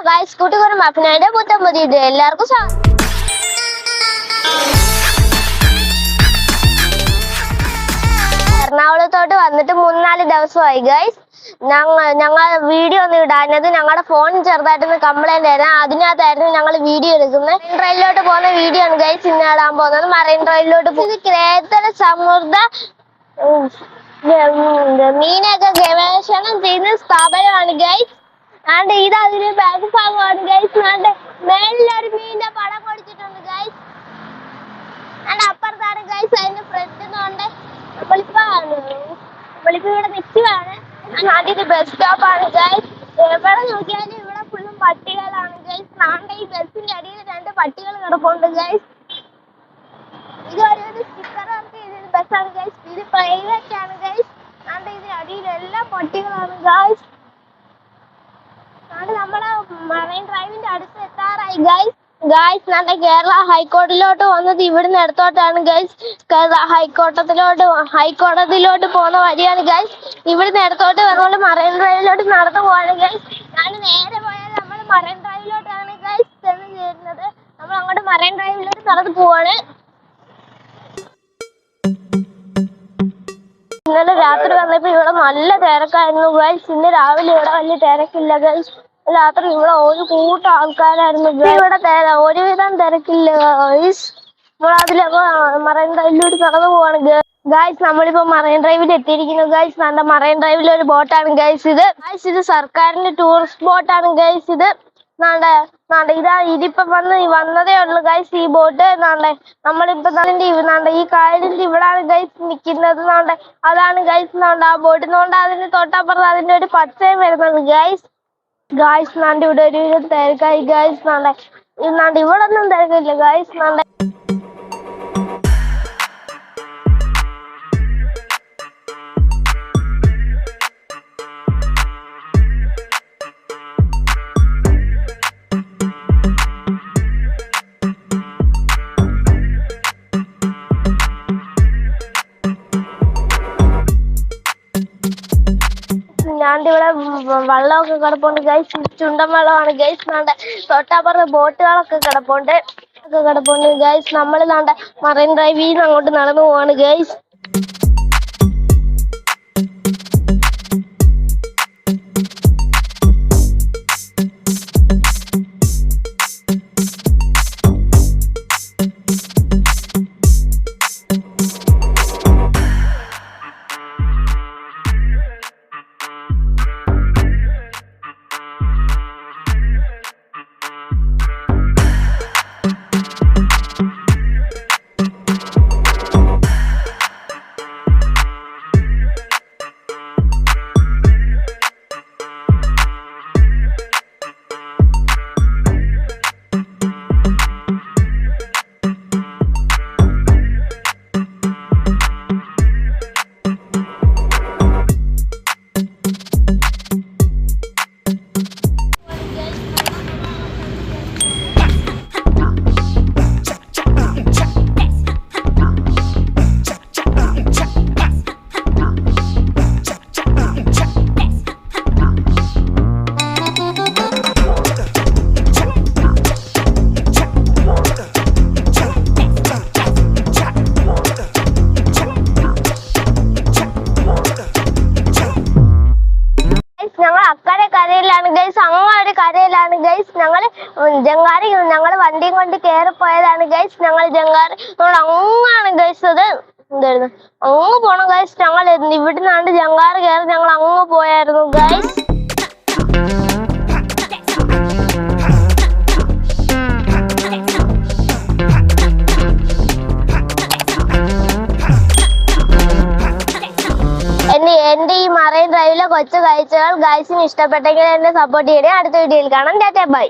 Guys, കൂട്ടുകാരും അഭിനയുടെ പുത്തൻ പുതിയ എല്ലാവർക്കും സ്വാഗതം. എറണാകുളത്തോട്ട് വന്നിട്ട് 3-4 ദിവസമായി ഗൈസ്. ഞങ്ങൾ വീഡിയോ ഒന്നും ഇടാഞ്ഞത് ഞങ്ങളുടെ ഫോൺ ചെറുതായിട്ടൊന്ന് കംപ്ലൈന്റ് ആയിരുന്നു. അതിനകത്തായിരുന്നു ഞങ്ങൾ വീഡിയോ എടുക്കുന്നത്. മറൈൻ ഡ്രൈവിലോട്ട് പോകുന്ന വീഡിയോ ആണ് ഗൈസ് ഇന്ന് ഇടാൻ പോകുന്നത്. മറൈൻ ഡ്രൈവിലോട്ട് ഇത് കേരള സമൃദ്ധ മീനൊക്കെ ഗവേഷണം ചെയ്യുന്ന സ്ഥാപനമാണ് ഗൈസ്. ആണ്ട് ഇത് അതിന് ബാക്ക് ഭാഗമാണ് ഗൈസ്. ആണ്ട് മേളിലൊരു മീനിന്റെ പടം കൊടുത്തിട്ടുണ്ട് ഗൈസ്. ആണ്ട് അപ്പുറത്താണ് ഗൈസ് അതിന്റെ ഫ്രണ്ട് കൊണ്ട് നമ്മളിപ്പോ ഇവിടെ നിൽക്കുകയാണ്. ഇത് ബസ് സ്റ്റോപ്പ് ആണ് ഗൈസ്. എവിടെ നോക്കിയാലും ഇവിടെ ഫുള്ളും പട്ടികളാണ് ഗൈസ്. ആണ്ട് ഈ ബസ്സിന്റെ അടിയിൽ 2 പട്ടികൾ കിടപ്പുണ്ട് ഗൈസ്. ഇത് ഒരു സ്റ്റിക്കർ വർക്ക് ചെയ്തൊരു ബസ്സാണ് ഗൈസ്. ഇത് പ്രൈവറ്റ് ആണ് ഗൈസ്. ആണ്ട് ഇതിന്റെ അടിയിലെല്ലാം പട്ടികളാണ് ഗൈസ്. നമ്മളെ മറൈൻ ഡ്രൈവിന്റെ അടുത്ത് എത്താറായി ഗൈസ്. നമ്മുടെ കേരള ഹൈക്കോടതിയിലോട്ട് വന്നത് ഇവിടുന്ന് ഇടത്തോട്ടാണ് ഗൈസ്. കേരള ഹൈക്കോടതിയിലോട്ട് പോകുന്ന വഴിയാണ് ഗൈസ്. ഇവിടുന്ന് ഇടത്തോട്ട് വരുമ്പോൾ മറൈൻ ഡ്രൈവിലോട്ട് നടന്നു പോവാണ് ഗൈസ്. ഞാൻ നേരെ പോയാൽ നമ്മൾ മറൈൻ ഡ്രൈവിലോട്ടാണ് ഗൈസ് ചെന്ന് ചേരുന്നത്. നമ്മൾ അങ്ങോട്ട് മറൈൻ ഡ്രൈവിലോട്ട് നടന്നു പോവാണ്. ഇന്നലെ രാത്രി വന്നപ്പോ ഇവിടെ നല്ല തിരക്കായിരുന്നു ഗൈസ്. ഇന്ന് രാവിലെ ഇവിടെ വലിയ തിരക്കില്ല ഗൈസ്. രാത്രി ഇവിടെ ഒരു കൂട്ടം ആൾക്കാരായിരുന്നു. ഇവിടെ ഒരുവിധം തിരക്കില്ല ഗൈസ്. നമ്മൾ അതിലൊക്കെ മറൈൻ ഡ്രൈവിലൂടെ നടന്നു പോവാണ് ഗൈസ്. നമ്മളിപ്പോ മറൈൻ ഡ്രൈവിൽ എത്തിയിരിക്കുന്നു ഗൈസ്. നമ്മുടെ മറൈൻ ഡ്രൈവിൽ ഒരു ബോട്ടാണ് ഗൈസ് ഇത്. ഇത് സർക്കാരിന്റെ ടൂറിസ്റ്റ് ബോട്ടാണ് ഗൈസ്. ഇത് ഇതിപ്പോ വന്നതേ ഉള്ളു ഗൈസ് ഈ ബോട്ട്. നമ്മളിപ്പോ ഈ കായലിന്റെ ഇവിടാണ് ഗൈസ് നിക്കുന്നത്. അതാണ് ഗൈസ് ആ ബോട്ട്. അതിന് തൊട്ടപ്പുറത്ത് അതിന്റെ ഒരു പച്ചയും വരുന്നത് ഗൈസ്. ഇവിടെ ഒരു തിരക്കായി ഗൈസ്. ഇവിടെ ഒന്നും തിരക്കില്ല ഗൈസ്. ഇവിടെ വെള്ളമൊക്കെ കിടപ്പുണ്ട് ഗൈസ്. ചുണ്ടൻ വെള്ളമാണ് ഗൈസ്. തൊട്ടപ്പുറത്ത് ബോട്ടുകളൊക്കെ കിടപ്പുണ്ട് ഗൈസ്. നമ്മൾ മറൈൻ ഡ്രൈവിൽ നിന്ന് അങ്ങോട്ട് നടന്നു പോവാണ് ഗൈസ്. ഞങ്ങൾ അക്കരെ കരയിലാണ് ഗൈസ്. അങ്ങൊരു കരയിലാണ് ഗൈസ്. ഞങ്ങൾ വണ്ടിയും കൊണ്ട് കയറിപ്പോയതാണ് ഗൈസ്. ഞങ്ങൾ അങ്ങാണ് ഗൈസ്. അത് എന്തായിരുന്നു അങ്ങ് പോണം ഗൈസ്. ഞങ്ങൾ ഇവിടുന്നാണ്ട് ജങ്കാറ് കയറി ഞങ്ങൾ അങ്ങ് പോയായിരുന്നു ഗൈസ്. എന്റെ ഈ മറൈൻ ഡ്രൈവിലെ കൊച്ചു കാഴ്ചകൾ ഗൈസിന് ഇഷ്ടപ്പെട്ടെങ്കിൽ എന്നെ സപ്പോർട്ട് ചെയ്യണേ. അടുത്ത വീഡിയോയിൽ കാണാം. Tata bye.